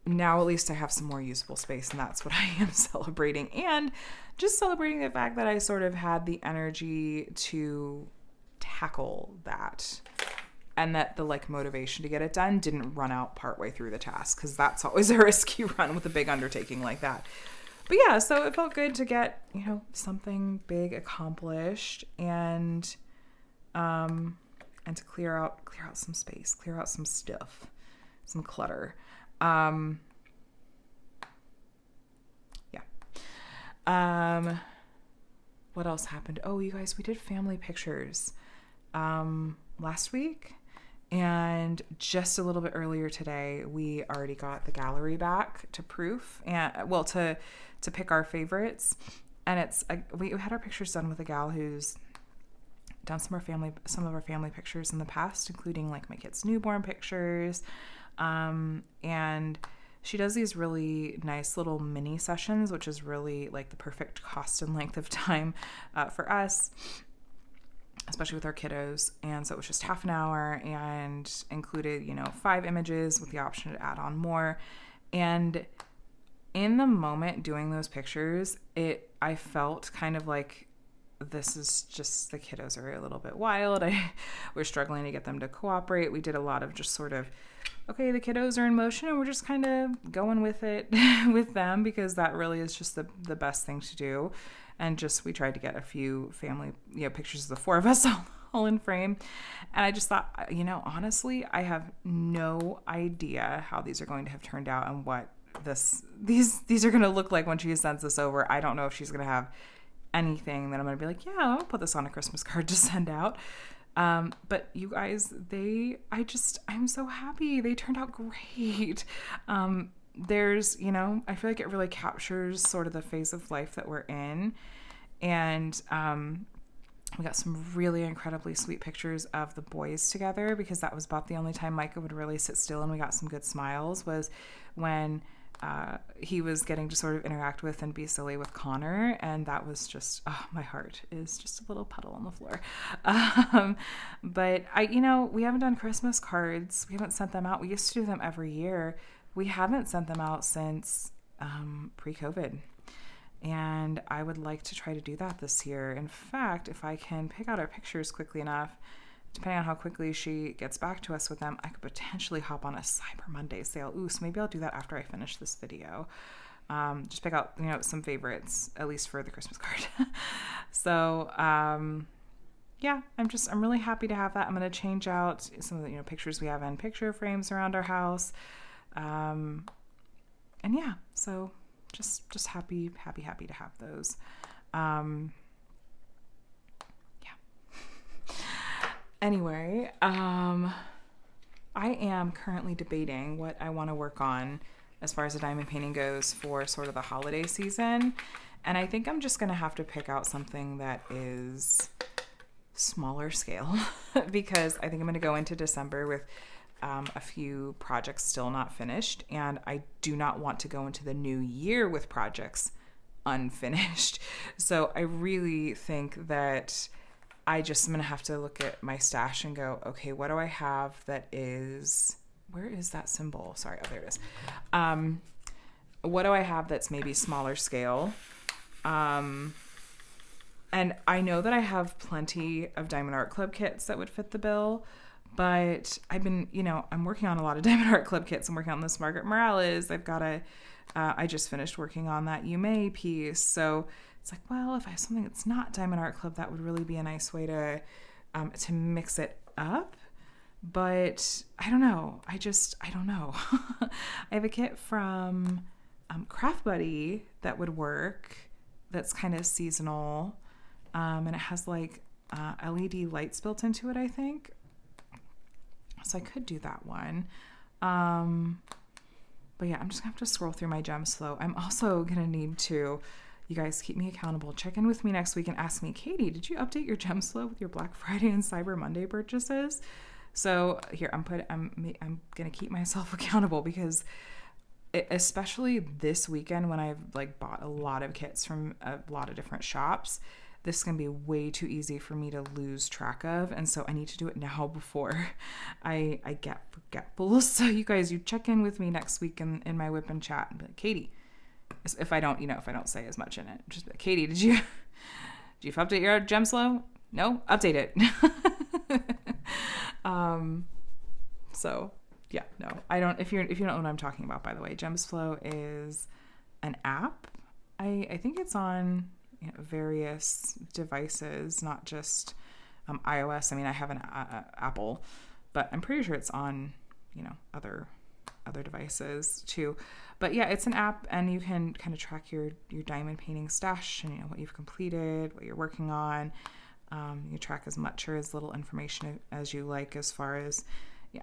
now at least I have some more usable space, and that's what I am celebrating. And just celebrating the fact that I sort of had the energy to tackle that. and that the like motivation to get it done didn't run out partway through the task, because that's always a risky run with a big undertaking like that. But yeah, so it felt good to get, something big accomplished, and to clear out some space, clear out some stuff, some clutter. What else happened? Oh, you guys, we did family pictures last week, and just a little bit earlier today, we already got the gallery back to proof, and to pick our favorites. And we had our pictures done with a gal who's done some of our family pictures in the past, including like my kids' newborn pictures, and she does these really nice little mini sessions, which is really like the perfect cost and length of time for us, especially with our kiddos. And so it was just half an hour and included, 5 images with the option to add on more. And in the moment doing those pictures, I felt kind of like, this is just, the kiddos are a little bit wild. We're struggling to get them to cooperate. We did a lot of just sort of, okay, the kiddos are in motion and we're just kind of going with it with them, because that really is just the best thing to do. And we tried to get a few family, pictures of the 4 of us all in frame. And I just thought, honestly, I have no idea how these are going to have turned out and what these are going to look like when she sends this over. I don't know if she's going to have anything that I'm going to be like, yeah, I'll put this on a Christmas card to send out. But you guys, I'm so happy. They turned out great. There's, I feel like it really captures sort of the phase of life that we're in. And, we got some really incredibly sweet pictures of the boys together, because that was about the only time Micah would really sit still and we got some good smiles, was when he was getting to sort of interact with and be silly with Connor. And that was just, my heart is just a little puddle on the floor. But we haven't done Christmas cards. We haven't sent them out. We used to do them every year. We haven't sent them out since pre-COVID. And I would like to try to do that this year. In fact, if I can pick out our pictures quickly enough, depending on how quickly she gets back to us with them, I could potentially hop on a Cyber Monday sale. Ooh, so maybe I'll do that after I finish this video. Just pick out, some favorites, at least for the Christmas card. So, yeah, I'm really happy to have that. I'm going to change out some of the, pictures we have in picture frames around our house. And yeah, so just happy to have those. Anyway, I am currently debating what I want to work on as far as the diamond painting goes for sort of the holiday season. And I think I'm just going to have to pick out something that is smaller scale because I think I'm going to go into December with a few projects still not finished. And I do not want to go into the new year with projects unfinished. So I really think that I'm going to have to look at my stash and go, okay, what do I have that is, where is that symbol? Sorry. Oh, there it is. What do I have that's maybe smaller scale? And I know that I have plenty of Diamond Art Club kits that would fit the bill, but I've been, I'm working on a lot of Diamond Art Club kits. I'm working on this Margaret Morales. I just finished working on that You May piece. So it's like, well, if I have something that's not Diamond Art Club, that would really be a nice way to mix it up. But I don't know. I don't know. I have a kit from Craft Buddy that would work. That's kind of seasonal. And it has like LED lights built into it, I think. So I could do that one. But yeah, I'm just gonna have to scroll through my gems flow. I'm also gonna need to, you guys keep me accountable. Check in with me next week and ask me, Katie, did you update your gems flow with your Black Friday and Cyber Monday purchases? So here, I'm gonna keep myself accountable because especially this weekend when I've like bought a lot of kits from a lot of different shops, this is going to be way too easy for me to lose track of. And so I need to do it now before I get forgetful. So you guys, you check in with me next week in my WIP and Chat and be like, Katie, if I don't say as much in it, just be like, Katie, did you update your gem slow? No, update it. So yeah, no, I don't, if you don't know what I'm talking about, by the way, GemsFlow is an app. I think it's on various devices, not just iOS. I mean, I have an Apple, but I'm pretty sure it's on, other devices too. But yeah, it's an app, and you can kind of track your diamond painting stash and what you've completed, what you're working on. You track as much or as little information as you like, as far as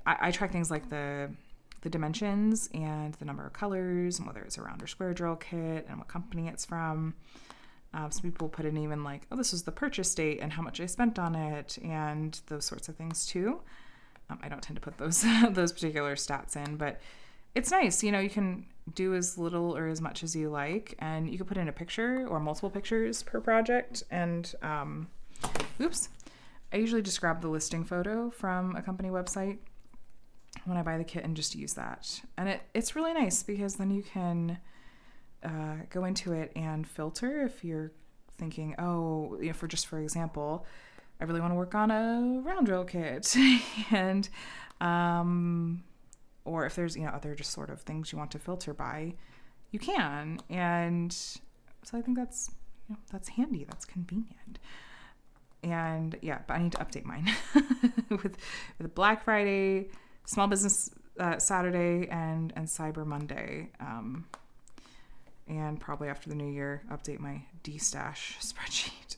I track things like the dimensions and the number of colors, and whether it's a round or square drill kit, and what company it's from. Some people put in even like, oh, this was the purchase date and how much I spent on it, and those sorts of things too. I don't tend to put those those particular stats in, but it's nice. You can do as little or as much as you like, and you can put in a picture or multiple pictures per project. And I usually just grab the listing photo from a company website when I buy the kit and just use that. And it's really nice, because then you can go into it and filter if you're thinking, for example, I really want to work on a round drill kit, and or if there's other just sort of things you want to filter by, you can. And so I think that's handy, that's convenient. And yeah, but I need to update mine with Black Friday, Small Business Saturday, and Cyber Monday. And probably after the new year, update my D-stash spreadsheet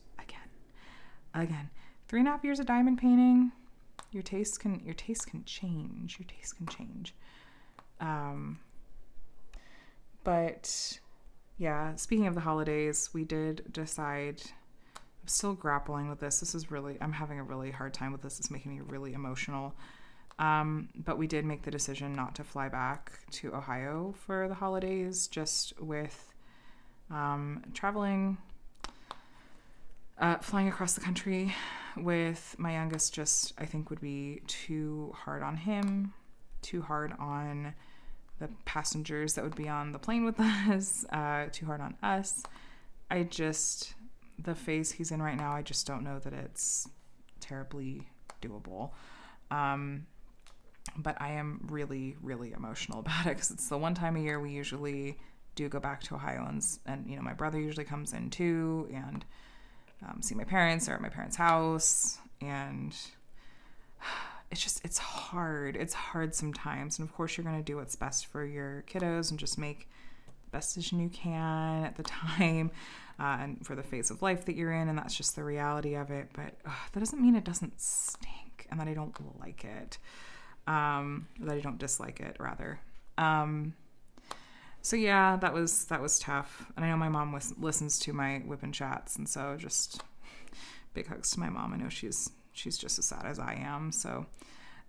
again. 3.5 years of diamond painting. Your taste can change. But yeah, speaking of the holidays, we did decide. I'm still grappling with this. I'm having a really hard time with this. It's making me really emotional. But we did make the decision not to fly back to Ohio for the holidays, just with traveling, flying across the country with my youngest just, I think, would be too hard on him, too hard on the passengers that would be on the plane with us, too hard on us. The phase he's in right now, I just don't know that it's terribly doable. But I am really, really emotional about it, because it's the one time a year we usually do go back to Ohio, and my brother usually comes in too, and see my parents, or at my parents' house, and it's hard. It's hard sometimes, and of course you're going to do what's best for your kiddos and just make the best decision you can at the time, and for the phase of life that you're in, and that's just the reality of it. But that doesn't mean it doesn't stink and that I don't like it. That I don't dislike it, rather. So yeah, that was tough. And I know my mom listens to my WIP and Chats, and so just big hugs to my mom. I know she's just as sad as I am. So,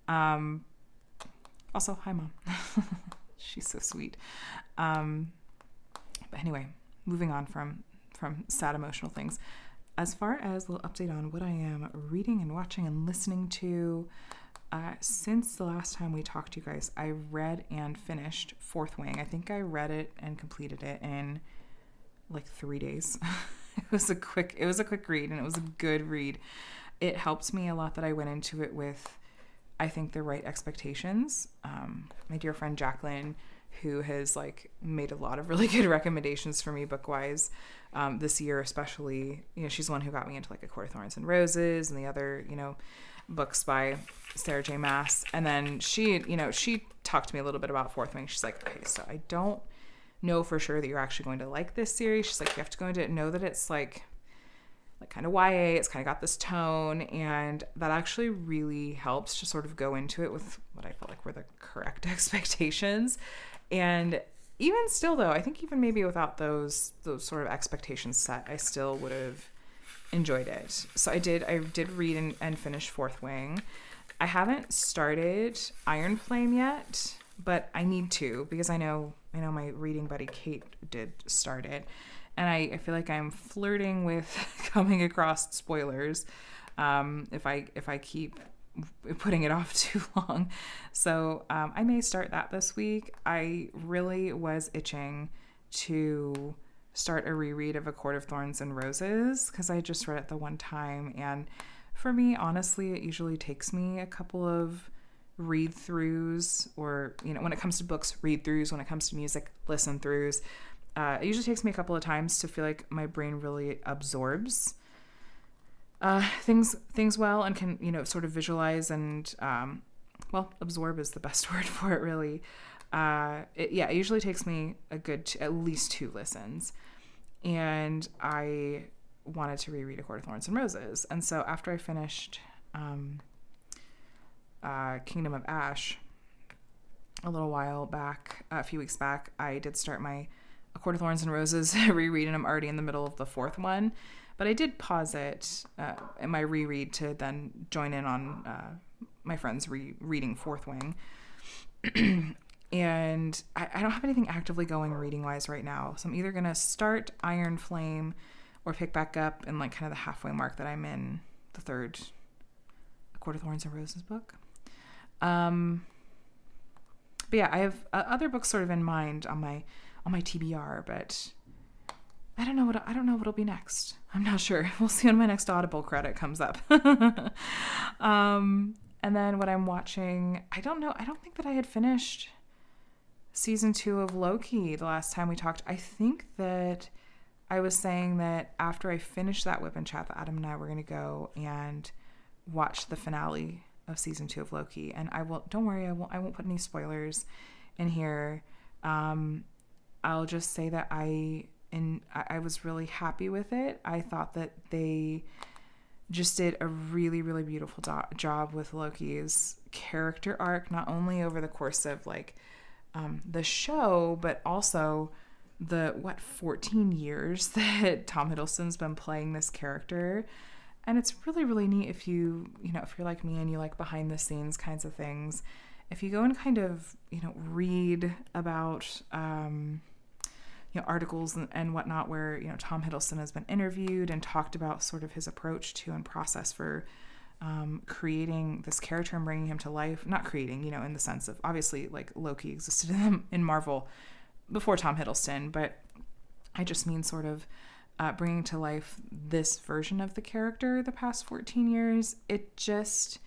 also, hi Mom. She's so sweet. But anyway, moving on from sad emotional things. As far as a little update on what I am reading and watching and listening to, since the last time we talked to you guys, I read and finished Fourth Wing. I think I read it and completed it in like 3 days. It was a quick read, and it was a good read. It helped me a lot that I went into it with, I think, the right expectations. My dear friend Jacqueline, who has made a lot of really good recommendations for me book-wise, this year especially, she's the one who got me into A Court of Thorns and Roses and the other, books by Sarah J. Maas. And then she talked to me a little bit about Fourth Wing. She's like, okay, so I don't know for sure that you're actually going to like this series. She's like, you have to go into it and know that it's kind of YA. It's kind of got this tone, and that actually really helps to sort of go into it with what I felt like were the correct expectations. And even still, though, I think even maybe without those sort of expectations set, I still would have enjoyed it. So I did read and finish Fourth Wing. I haven't started Iron Flame yet, but I need to, because I know my reading buddy Kate did start it, and I feel like I'm flirting with coming across spoilers if I keep putting it off too long. So I may start that this week. I really was itching to start a reread of A Court of Thorns and Roses, because I just read it the one time, and for me. Honestly, it usually takes me a couple of read-throughs, or, when it comes to books, read-throughs. When it comes to music, listen-throughs. It usually takes me a couple of times to feel like my brain really absorbs things well, and can, sort of visualize and, absorb is the best word for it, really. It usually takes me a good at least 2 listens. And I wanted to reread A Court of Thorns and Roses. And so after I finished Kingdom of Ash a little while back, a few weeks back, I did start my A Court of Thorns and Roses reread, and I'm already in the middle of the 4th one. But I did pause it in my reread to then join in on my friend's reading Fourth Wing. And I don't have anything actively going reading-wise right now. So I'm either going to start Iron Flame or pick back up in like kind of the halfway mark that I'm in the 3rd A Court of Thorns and Roses book. But yeah, I have other books sort of in mind on my TBR, but I don't know what'll be next. I'm not sure. We'll see when my next Audible credit comes up. And then what I'm watching, I don't know. I don't think that I had finished season 2 of Loki the last time we talked. I think that I was saying that after I finish that WIP and Chat, that Adam and I were going to go and watch the finale of season 2 of Loki. And don't worry, I won't put any spoilers in here. I'll just say that I was really happy with it. I thought that they just did a really, really beautiful job with Loki's character arc, not only over the course of the show, but also the 14 years that Tom Hiddleston's been playing this character. And it's really, really neat if if you're like me and you like behind the scenes kinds of things, if you go and kind of, read about, articles and whatnot where, Tom Hiddleston has been interviewed and talked about sort of his approach to and process for creating this character and bringing him to life. Not creating, in the sense of, obviously, like, Loki existed in Marvel before Tom Hiddleston, but I just mean sort of bringing to life this version of the character the past 14 years. It just,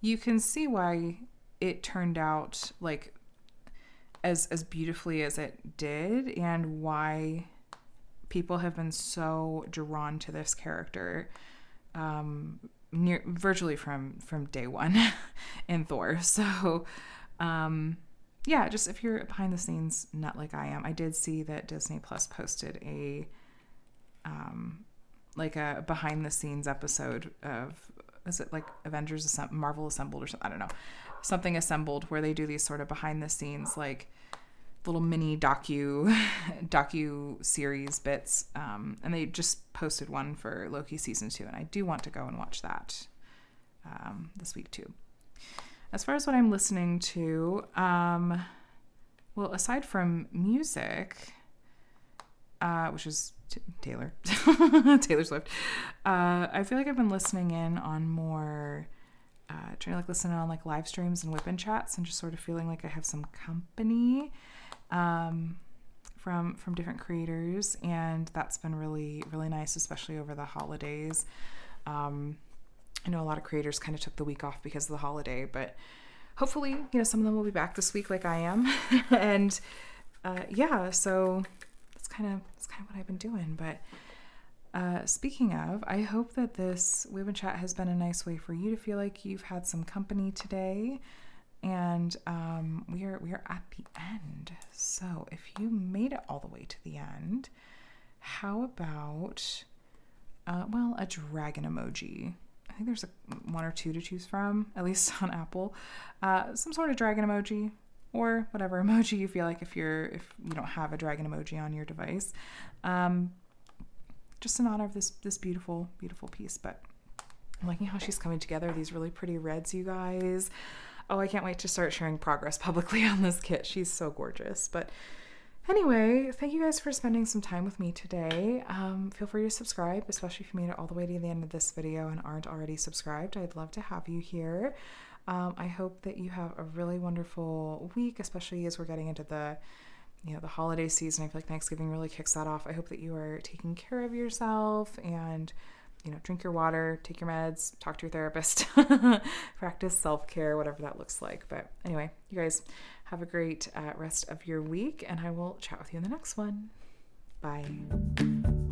you can see why it turned out like as beautifully as it did, and why people have been so drawn to this character virtually from day one in Thor. So just if you're behind the scenes nut like I am, I did see that Disney Plus posted a behind the scenes episode of, is it like Avengers Marvel Assembled or something? I don't know. Something Assembled, where they do these sort of behind the scenes, like little mini docu series bits. And they just posted one for Loki season 2. And I do want to go and watch that this week too. As far as what I'm listening to, aside from music, which is Taylor Swift, I feel like I've been listening in on more, trying to listen on live streams and WIP and Chats, and just sort of feeling like I have some company from different creators, and that's been really, really nice, especially over the holidays. I know a lot of creators kind of took the week off because of the holiday, but hopefully, some of them will be back this week like I am. And so that's kind of what I've been doing. But speaking of, I hope that this WIP and Chat has been a nice way for you to feel like you've had some company today. And we are at the end. So if you made it all the way to the end, how about a dragon emoji? I think there's one or two to choose from, at least on Apple. Some sort of dragon emoji, or whatever emoji you feel like if you don't have a dragon emoji on your device. Just in honor of this beautiful, beautiful piece. But I'm liking how she's coming together. These really pretty reds, you guys. Oh, I can't wait to start sharing progress publicly on this kit. She's so gorgeous. But anyway, thank you guys for spending some time with me today. Feel free to subscribe, especially if you made it all the way to the end of this video and aren't already subscribed. I'd love to have you here. I hope that you have a really wonderful week, especially as we're getting into the holiday season. I feel like Thanksgiving really kicks that off. I hope that you are taking care of yourself and drink your water, take your meds, talk to your therapist, practice self-care, whatever that looks like. But anyway, you guys have a great rest of your week, and I will chat with you in the next one. Bye.